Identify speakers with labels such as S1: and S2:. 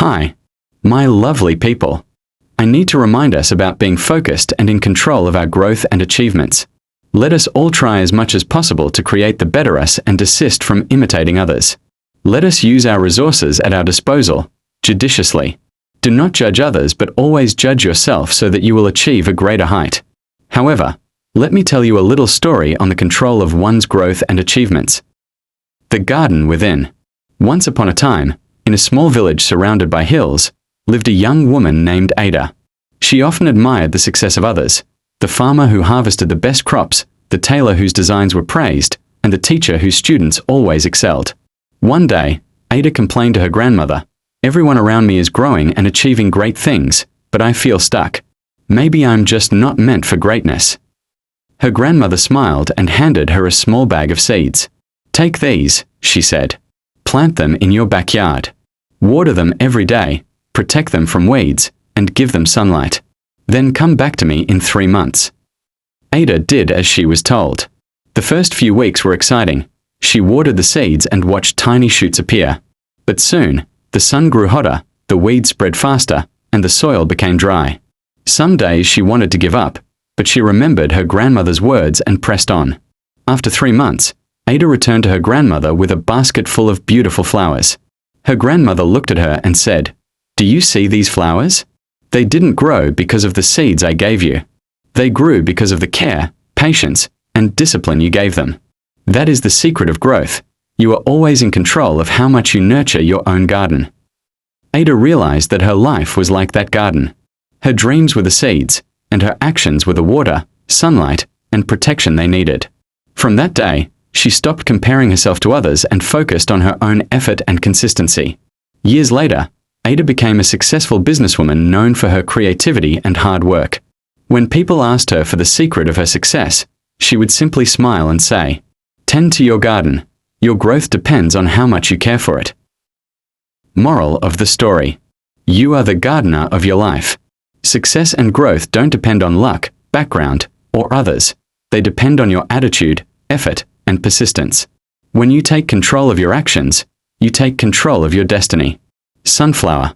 S1: Hi, my lovely people. I need to remind us about being focused and in control of our growth and achievements. Let us all try as much as possible to create the better us and desist from imitating others. Let us use our resources at our disposal, judiciously. Do not judge others, but always judge yourself so that you will achieve a greater height. However, let me tell you a little story on the control of one's growth and achievements. The Garden Within. Once upon a time, in a small village surrounded by hills, lived a young woman named Ada. She often admired the success of others, the farmer who harvested the best crops, the tailor whose designs were praised, and the teacher whose students always excelled. One day, Ada complained to her grandmother, "Everyone around me is growing and achieving great things, but I feel stuck. Maybe I'm just not meant for greatness." Her grandmother smiled and handed her a small bag of seeds. "Take these," she said. "Plant them in your backyard. Water them every day, protect them from weeds, and give them sunlight. Then come back to me in 3 months." Ada did as she was told. The first few weeks were exciting. She watered the seeds and watched tiny shoots appear. But soon, the sun grew hotter, the weeds spread faster, and the soil became dry. Some days she wanted to give up, but she remembered her grandmother's words and pressed on. After 3 months, Ada returned to her grandmother with a basket full of beautiful flowers. Her grandmother looked at her and said, "Do you see these flowers? They didn't grow because of the seeds I gave you. They grew because of the care, patience, and discipline you gave them. That is the secret of growth. You are always in control of how much you nurture your own garden." Ada realized that her life was like that garden. Her dreams were the seeds, and her actions were the water, sunlight, and protection they needed. From that day, she stopped comparing herself to others and focused on her own effort and consistency. Years later, Ada became a successful businesswoman known for her creativity and hard work. When people asked her for the secret of her success, she would simply smile and say, "Tend to your garden. Your growth depends on how much you care for it." Moral of the story. You are the gardener of your life. Success and growth don't depend on luck, background, or others. They depend on your attitude, effort, and persistence. When you take control of your actions, you take control of your destiny. Sunflower.